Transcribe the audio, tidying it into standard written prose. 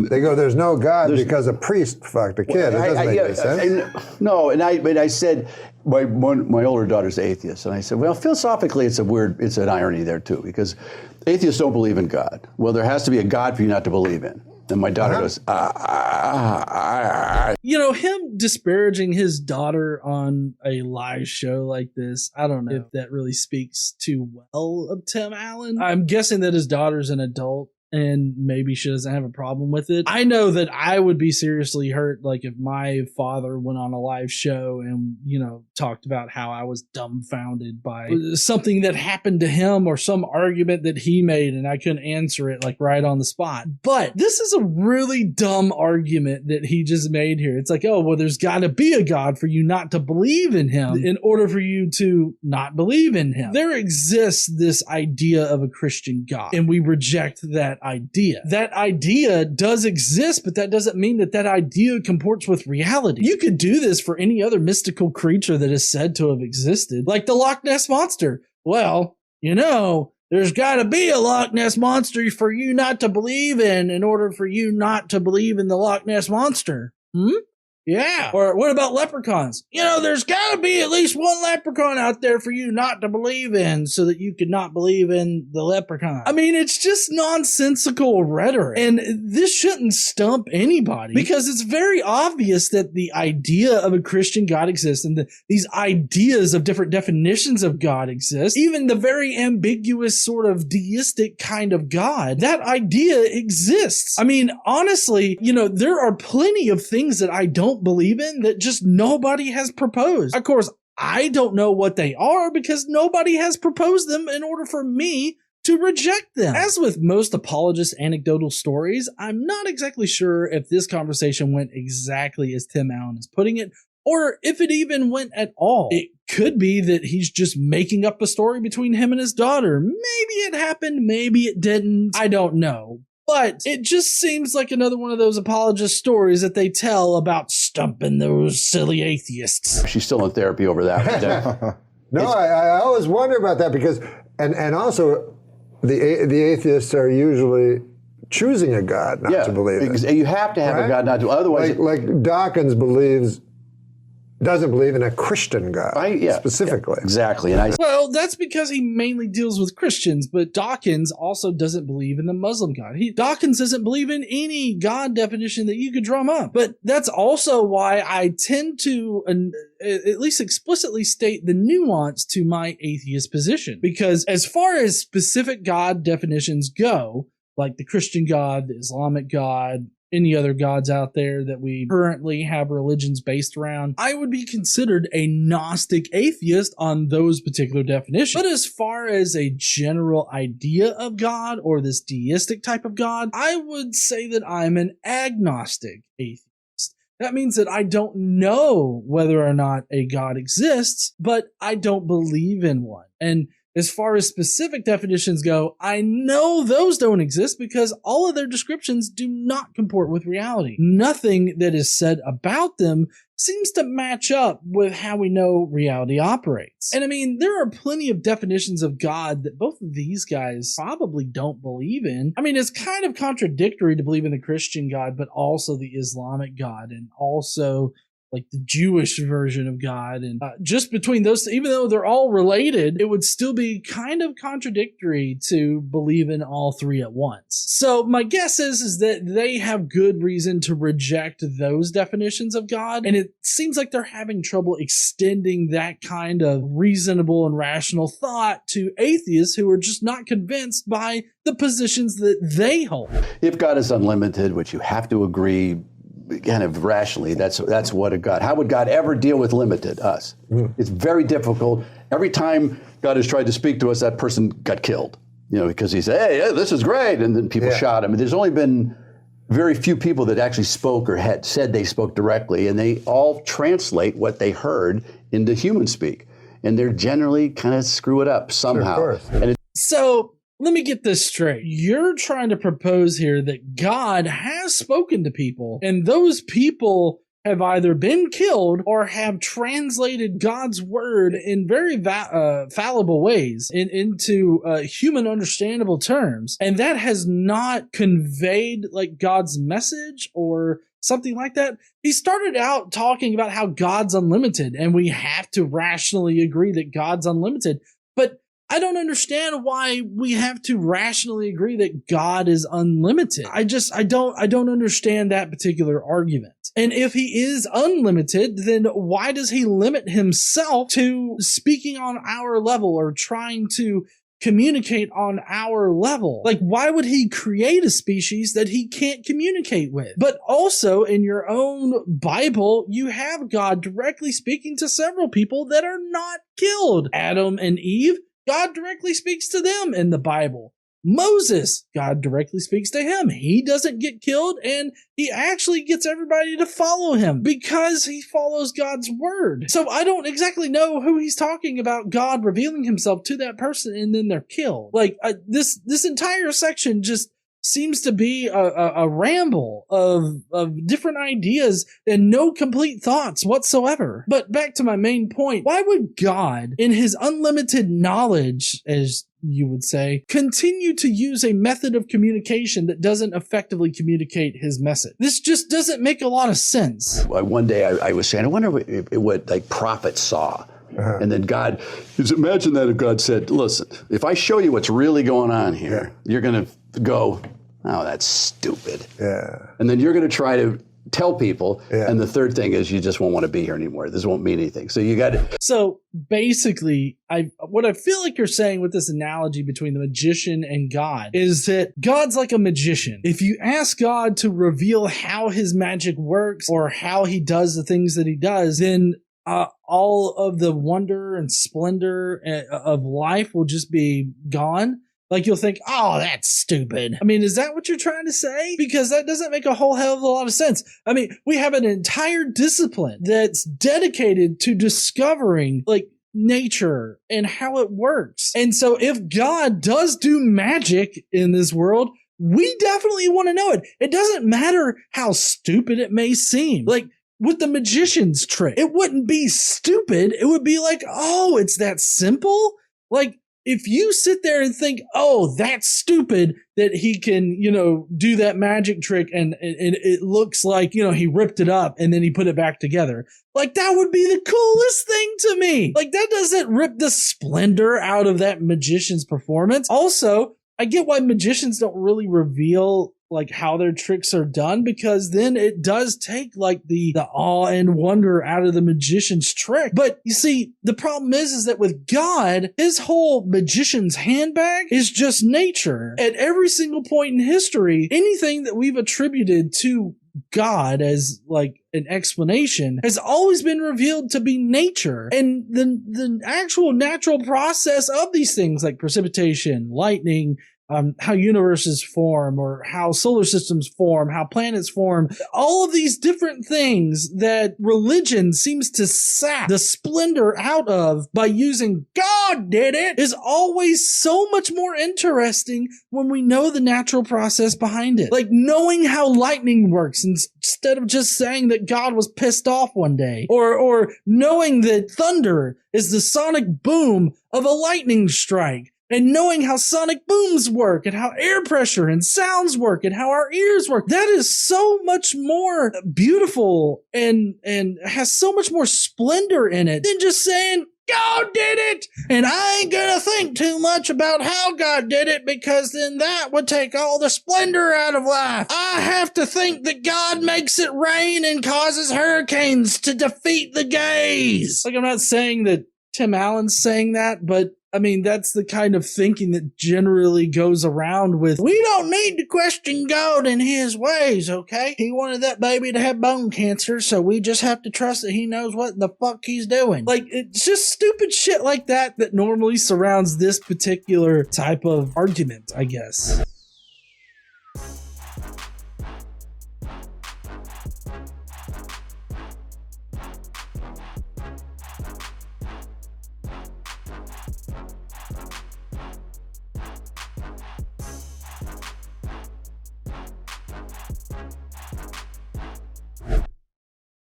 They go, there's no God because a priest fucked a kid. It doesn't make any sense. But I said, my older daughter's atheist, and I said, well, philosophically, it's an irony there too, because atheists don't believe in God. Well, there has to be a God for you not to believe in. And my daughter goes, You know, him disparaging his daughter on a live show like this, I don't know if that really speaks too well of Tim Allen. I'm guessing that his daughter's an adult and maybe she doesn't have a problem with it. I know that I would be seriously hurt, like if my father went on a live show and, you know, talked about how I was dumbfounded by something that happened to him or some argument that he made and I couldn't answer it like right on the spot. But this is a really dumb argument that he just made here. It's like, oh, well, there's got to be a God for you not to believe in him in order for you to not believe in him. There exists this idea of a Christian God, and we reject that idea. That idea does exist, but that doesn't mean that that idea comports with reality. You could do this for any other mystical creature that is said to have existed, like the Loch Ness Monster. Well, you know, there's got to be a Loch Ness Monster for you not to believe in order for you not to believe in the Loch Ness Monster. Yeah. Or what about leprechauns? You know, there's got to be at least one leprechaun out there for you not to believe in so that you could not believe in the leprechaun. I mean, it's just nonsensical rhetoric. And this shouldn't stump anybody because it's very obvious that the idea of a Christian God exists and these ideas of different definitions of God exist. Even the very ambiguous sort of deistic kind of God, that idea exists. I mean, honestly, you know, there are plenty of things that I don't believe in that just nobody has proposed. Of course, I don't know what they are because nobody has proposed them in order for me to reject them. As with most apologist anecdotal stories, I'm not exactly sure if this conversation went exactly as Tim Allen is putting it, or if it even went at all. It could be that he's just making up a story between him and his daughter. Maybe it happened, maybe it didn't. I don't know. But it just seems like another one of those apologist stories that they tell about stumping those silly atheists. She's still in therapy over that. No, I always wonder about that because, and also the atheists are usually choosing a God not to believe in. You have to have a God not to, otherwise. Like Dawkins doesn't believe in a Christian God specifically. Yeah, exactly. Well, that's because he mainly deals with Christians, but Dawkins also doesn't believe in the Muslim God. Dawkins doesn't believe in any God definition that you could drum up. But that's also why I tend to at least explicitly state the nuance to my atheist position. Because as far as specific God definitions go, like the Christian God, the Islamic God, any other gods out there that we currently have religions based around, I would be considered a Gnostic atheist on those particular definitions. But as far as a general idea of God or this deistic type of God, I would say that I'm an agnostic atheist. That means that I don't know whether or not a God exists, but I don't believe in one. And as far as specific definitions go, I know those don't exist because all of their descriptions do not comport with reality. Nothing that is said about them seems to match up with how we know reality operates. And I mean, there are plenty of definitions of God that both of these guys probably don't believe in. I mean, it's kind of contradictory to believe in the Christian God, but also the Islamic God and also like the Jewish version of God. And just between those, even though they're all related, it would still be kind of contradictory to believe in all three at once. So my guess is that they have good reason to reject those definitions of God. And it seems like they're having trouble extending that kind of reasonable and rational thought to atheists who are just not convinced by the positions that they hold. If God is unlimited, which you have to agree kind of rationally, that's what a God. How would God ever deal with limited us? It's very difficult. Every time God has tried to speak to us, that person got killed. You know, because he said, "Hey, this is great," and then people shot him. And there's only been very few people that actually spoke or had said they spoke directly, and they all translate what they heard into human speak, and they're generally kind of screw it up somehow. Sure, of course. So let me get this straight. You're trying to propose here that God has spoken to people, and those people have either been killed or have translated God's word in very fallible ways into human understandable terms. And that has not conveyed like God's message or something like that. He started out talking about how God's unlimited and we have to rationally agree that God's unlimited. But I don't understand why we have to rationally agree that God is unlimited. I don't understand that particular argument. And if he is unlimited, then why does he limit himself to speaking on our level or trying to communicate on our level? Like, why would he create a species that he can't communicate with? But also in your own Bible, you have God directly speaking to several people that are not killed. Adam and Eve, God directly speaks to them in the Bible. Moses, God directly speaks to him. He doesn't get killed, and he actually gets everybody to follow him because he follows God's word. So I don't exactly know who he's talking about, God revealing himself to that person and then they're killed. Like this entire section just seems to be a ramble of different ideas and no complete thoughts whatsoever. But back to my main point, why would God, in his unlimited knowledge, as you would say, continue to use a method of communication that doesn't effectively communicate his message? This just doesn't make a lot of sense. One day I was saying, I wonder what like prophets saw. And then God, imagine that if God said, listen, if I show you what's really going on here, you're going to go, oh, that's stupid. Yeah. And then you're going to try to tell people. Yeah. And the third thing is you just won't want to be here anymore. This won't mean anything. So you got to. So basically, what I feel like you're saying with this analogy between the magician and God is that God's like a magician. If you ask God to reveal how his magic works or how he does the things that he does, then all of the wonder and splendor of life will just be gone. Like, you'll think, oh, that's stupid. I mean, is that what you're trying to say? Because that doesn't make a whole hell of a lot of sense. I mean, we have an entire discipline that's dedicated to discovering, like, nature and how it works. And so if God does do magic in this world, we definitely want to know it. It doesn't matter how stupid it may seem. Like, with the magician's trick, it wouldn't be stupid. It would be like, oh, it's that simple? Like, if you sit there and think, oh, that's stupid that he can, do that magic trick and it looks like, he ripped it up and then he put it back together. Like, that would be the coolest thing to me. Like, that doesn't rip the splendor out of that magician's performance. Also, I get why magicians don't really reveal like how their tricks are done, because then it does take like the awe and wonder out of the magician's trick. But you see, the problem is that with God, his whole magician's handbag is just nature. At every single point in history, anything that we've attributed to God as like an explanation has always been revealed to be nature. And the actual natural process of these things like precipitation, lightning, how universes form or how solar systems form, how planets form, all of these different things that religion seems to sap the splendor out of by using God did it is always so much more interesting when we know the natural process behind it. Like knowing how lightning works instead of just saying that God was pissed off one day, or knowing that thunder is the sonic boom of a lightning strike. And knowing how sonic booms work and how air pressure and sounds work and how our ears work, that is so much more beautiful and has so much more splendor in it than just saying, God did it! And I ain't gonna think too much about how God did it because then that would take all the splendor out of life. I have to think that God makes it rain and causes hurricanes to defeat the gays. Like, I'm not saying that Tim Allen's saying that, but I mean, that's the kind of thinking that generally goes around with, we don't need to question God in his ways, okay? He wanted that baby to have bone cancer, so we just have to trust that he knows what the fuck he's doing. Like, it's just stupid shit like that normally surrounds this particular type of argument, I guess.